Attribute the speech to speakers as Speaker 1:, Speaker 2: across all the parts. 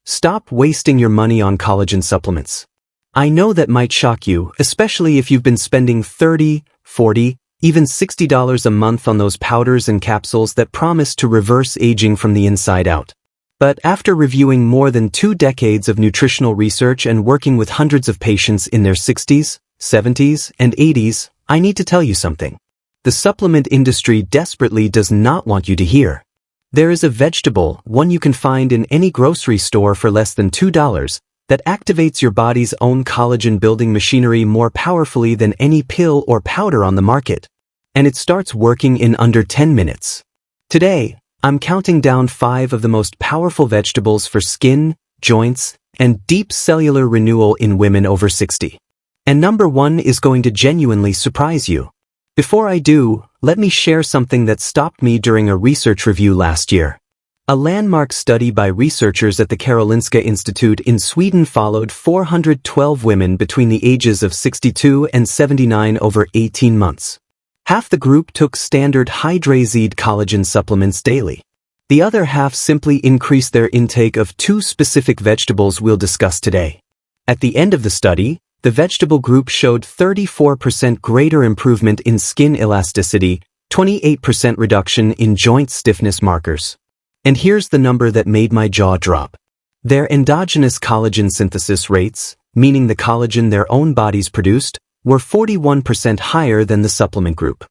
Speaker 1: Stop wasting your money on collagen supplements. I know that might shock you, especially if you've been spending $30, $40, even $60 a month on those powders and capsules that promise to reverse aging from the inside out. But after reviewing more than 2 decades of nutritional research and working with hundreds of patients in their 60s, 70s, and 80s, I need to tell you something. The supplement industry desperately does not want you to hear. There is a vegetable, one you can find in any grocery store for less than $2, that activates your body's own collagen-building machinery more powerfully than any pill or powder on the market. And it starts working in under 10 minutes. Today, I'm counting down 5 of the most powerful vegetables for skin, joints, and deep cellular renewal in women over 60. And number 1 is going to genuinely surprise you. Before I do, let me share something that stopped me during a research review last year. A landmark study by researchers at the Karolinska Institute in Sweden followed 412 women between the ages of 62 and 79 over 18 months. Half the group took standard hydrazide collagen supplements daily. The other half simply increased their intake of 2 specific vegetables we'll discuss today. At the end of the study, the vegetable group showed 34% greater improvement in skin elasticity, 28% reduction in joint stiffness markers. And here's the number that made my jaw drop. Their endogenous collagen synthesis rates, meaning the collagen their own bodies produced, were 41% higher than the supplement group.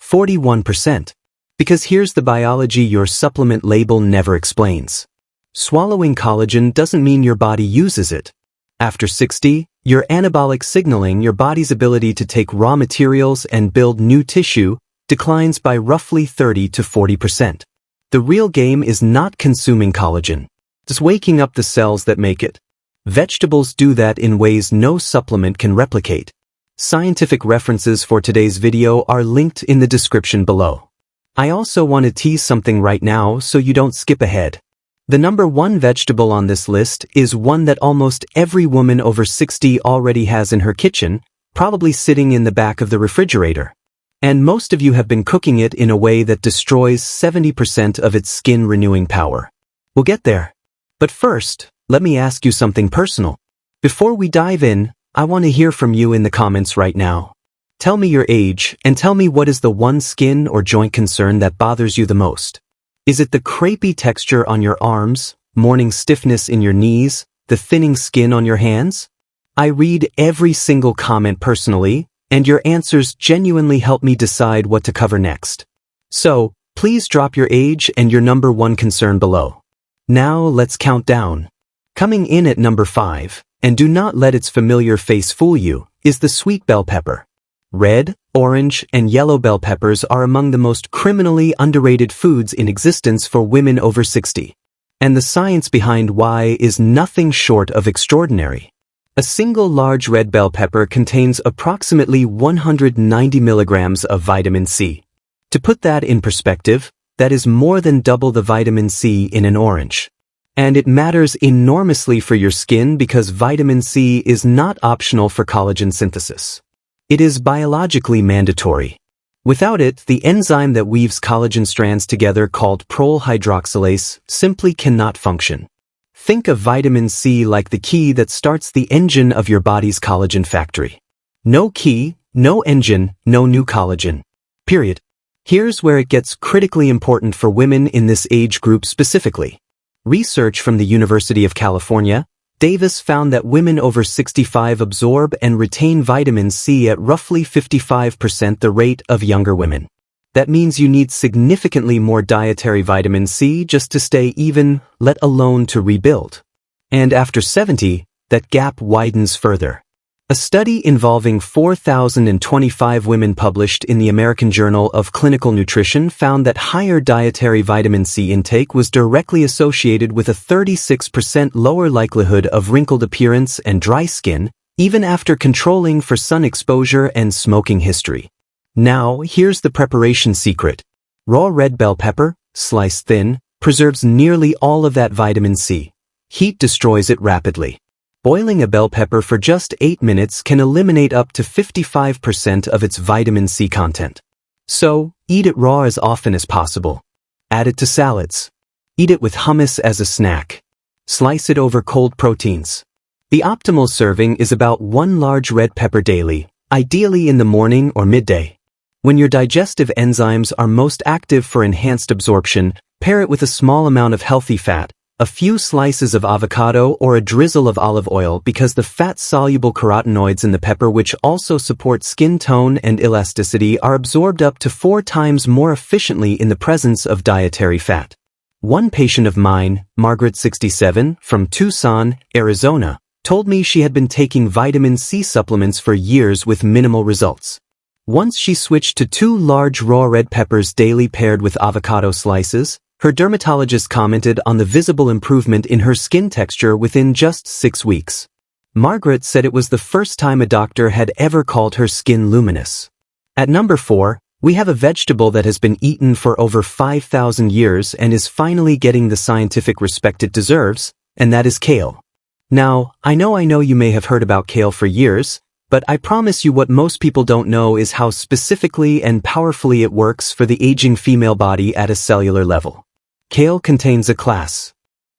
Speaker 1: 41%. Because here's the biology your supplement label never explains. Swallowing collagen doesn't mean your body uses it. After 60, your anabolic signaling, your body's ability to take raw materials and build new tissue, declines by roughly 30 to 40%. The real game is not consuming collagen, just waking up the cells that make it. Vegetables do that in ways no supplement can replicate. Scientific references for today's video are linked in the description below. I also want to tease something right now so you don't skip ahead. The number 1 vegetable on this list is one that almost every woman over 60 already has in her kitchen, probably sitting in the back of the refrigerator. And most of you have been cooking it in a way that destroys 70% of its skin-renewing power. We'll get there. But first, let me ask you something personal. Before we dive in, I want to hear from you in the comments right now. Tell me your age, and tell me what is the one skin or joint concern that bothers you the most. Is it the crepey texture on your arms, morning stiffness in your knees, the thinning skin on your hands? I read every single comment personally, and your answers genuinely help me decide what to cover next. So, please drop your age and your number 1 concern below. Now let's count down. Coming in at number 5, and do not let its familiar face fool you, is the sweet bell pepper. Red, orange, and yellow bell peppers are among the most criminally underrated foods in existence for women over 60. And the science behind why is nothing short of extraordinary. A single large red bell pepper contains approximately 190 milligrams of vitamin C. To put that in perspective, that is more than double the vitamin C in an orange. And it matters enormously for your skin because vitamin C is not optional for collagen synthesis. It is biologically mandatory. Without it, the enzyme that weaves collagen strands together called prolyl hydroxylase simply cannot function. Think of vitamin C like the key that starts the engine of your body's collagen factory. No key, no engine, no new collagen. Period. Here's where it gets critically important for women in this age group specifically. Research from the University of California, Davis found that women over 65 absorb and retain vitamin C at roughly 55% the rate of younger women. That means you need significantly more dietary vitamin C just to stay even, let alone to rebuild. And after 70, that gap widens further. A study involving 4,025 women published in the American Journal of Clinical Nutrition found that higher dietary vitamin C intake was directly associated with a 36% lower likelihood of wrinkled appearance and dry skin, even after controlling for sun exposure and smoking history. Now, here's the preparation secret. Raw red bell pepper, sliced thin, preserves nearly all of that vitamin C. Heat destroys it rapidly. Boiling a bell pepper for just 8 minutes can eliminate up to 55% of its vitamin C content. So, eat it raw as often as possible. Add it to salads. Eat it with hummus as a snack. Slice it over cold proteins. The optimal serving is about 1 large red pepper daily, ideally in the morning or midday. When your digestive enzymes are most active for enhanced absorption, pair it with a small amount of healthy fat, a few slices of avocado or a drizzle of olive oil because the fat-soluble carotenoids in the pepper, which also support skin tone and elasticity, are absorbed up to 4 times more efficiently in the presence of dietary fat. One patient of mine, Margaret 67, from Tucson, Arizona, told me she had been taking vitamin C supplements for years with minimal results. Once she switched to 2 large raw red peppers daily paired with avocado slices, her dermatologist commented on the visible improvement in her skin texture within just 6 weeks. Margaret said it was the first time a doctor had ever called her skin luminous. At number 4, we have a vegetable that has been eaten for over 5,000 years and is finally getting the scientific respect it deserves, and that is kale. Now, I know you may have heard about kale for years, but I promise you what most people don't know is how specifically and powerfully it works for the aging female body at a cellular level. Kale contains a class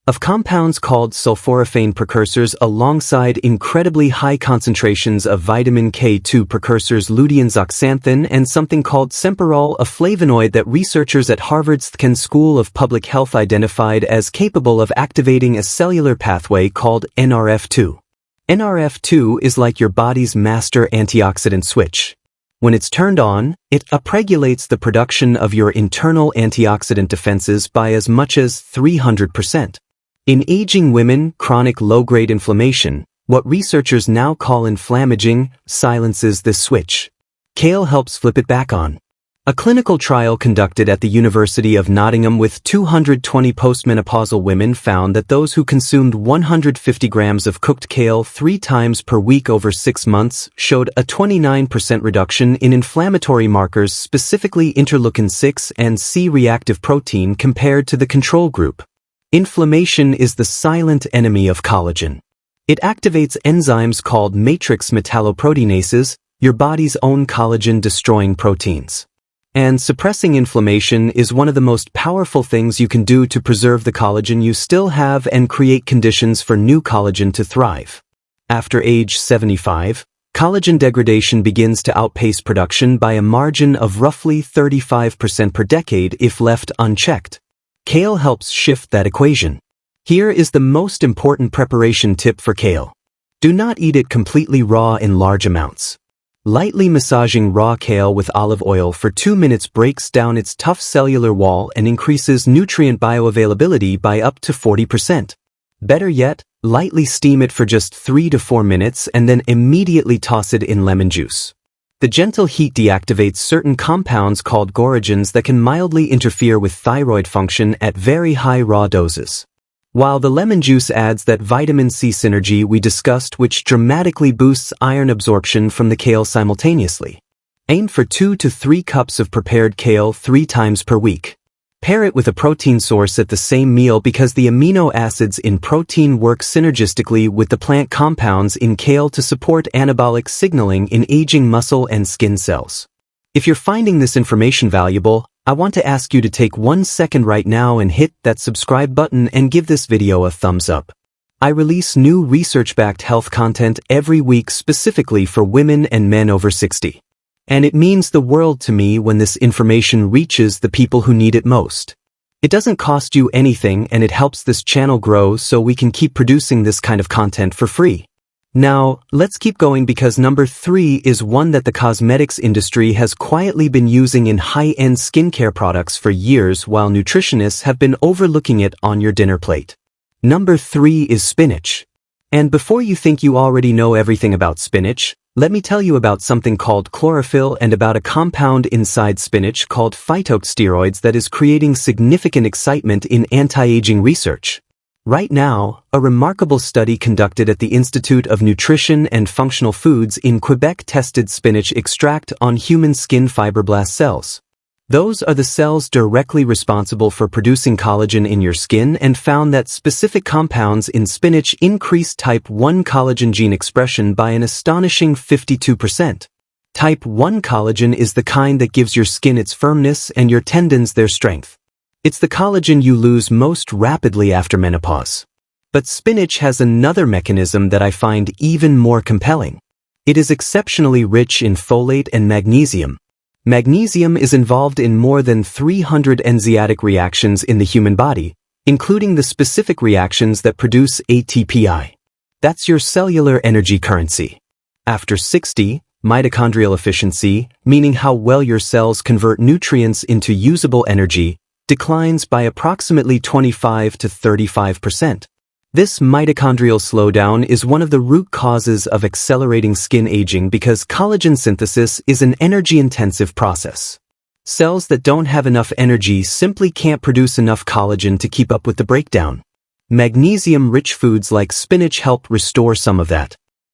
Speaker 1: of compounds called sulforaphane precursors alongside incredibly high concentrations of vitamin K2 precursors lutein zeaxanthin and something called semperol, a flavonoid that researchers at Harvard's Thaken School of Public Health identified as capable of activating a cellular pathway called NRF2. NRF2 is like your body's master antioxidant switch. When it's turned on, it upregulates the production of your internal antioxidant defenses by as much as 300%. In aging women, chronic low-grade inflammation, what researchers now call inflammaging, silences this switch. Kale helps flip it back on. A clinical trial conducted at the University of Nottingham with 220 postmenopausal women found that those who consumed 150 grams of cooked kale 3 times per week over 6 months showed a 29% reduction in inflammatory markers, specifically interleukin-6 and C-reactive protein, compared to the control group. Inflammation is the silent enemy of collagen. It activates enzymes called matrix metalloproteinases, your body's own collagen-destroying proteins. And suppressing inflammation is one of the most powerful things you can do to preserve the collagen you still have and create conditions for new collagen to thrive. After age 75, collagen degradation begins to outpace production by a margin of roughly 35% per decade if left unchecked. Kale helps shift that equation. Here is the most important preparation tip for kale. Do not eat it completely raw in large amounts. Lightly massaging raw kale with olive oil for 2 minutes breaks down its tough cellular wall and increases nutrient bioavailability by up to 40%. Better yet, lightly steam it for just 3 to 4 minutes and then immediately toss it in lemon juice. The gentle heat deactivates certain compounds called goregens that can mildly interfere with thyroid function at very high raw doses. While the lemon juice adds that vitamin C synergy we discussed, which dramatically boosts iron absorption from the kale simultaneously. Aim for 2 to 3 cups of prepared kale 3 times per week. Pair it with a protein source at the same meal because the amino acids in protein work synergistically with the plant compounds in kale to support anabolic signaling in aging muscle and skin cells. If you're finding this information valuable, I want to ask you to take 1 second right now and hit that subscribe button and give this video a thumbs up. I release new research-backed health content every week specifically for women and men over 60. And it means the world to me when this information reaches the people who need it most. It doesn't cost you anything and it helps this channel grow so we can keep producing this kind of content for free. Now, let's keep going because number 3 is one that the cosmetics industry has quietly been using in high-end skincare products for years while nutritionists have been overlooking it on your dinner plate. Number 3 is spinach. And before you think you already know everything about spinach, let me tell you about something called chlorophyll and about a compound inside spinach called phytosteroids that is creating significant excitement in anti-aging research. Right now, a remarkable study conducted at the Institute of Nutrition and Functional Foods in Quebec tested spinach extract on human skin fibroblast cells. Those are the cells directly responsible for producing collagen in your skin and found that specific compounds in spinach increase type 1 collagen gene expression by an astonishing 52%. Type 1 collagen is the kind that gives your skin its firmness and your tendons their strength. It's the collagen you lose most rapidly after menopause. But spinach has another mechanism that I find even more compelling. It is exceptionally rich in folate and magnesium. Magnesium is involved in more than 300 enzymatic reactions in the human body, including the specific reactions that produce ATPI. That's your cellular energy currency. After 60, mitochondrial efficiency, meaning how well your cells convert nutrients into usable energy, declines by approximately 25 to 35%. This mitochondrial slowdown is one of the root causes of accelerating skin aging because collagen synthesis is an energy-intensive process. Cells that don't have enough energy simply can't produce enough collagen to keep up with the breakdown. Magnesium-rich foods like spinach help restore some of that.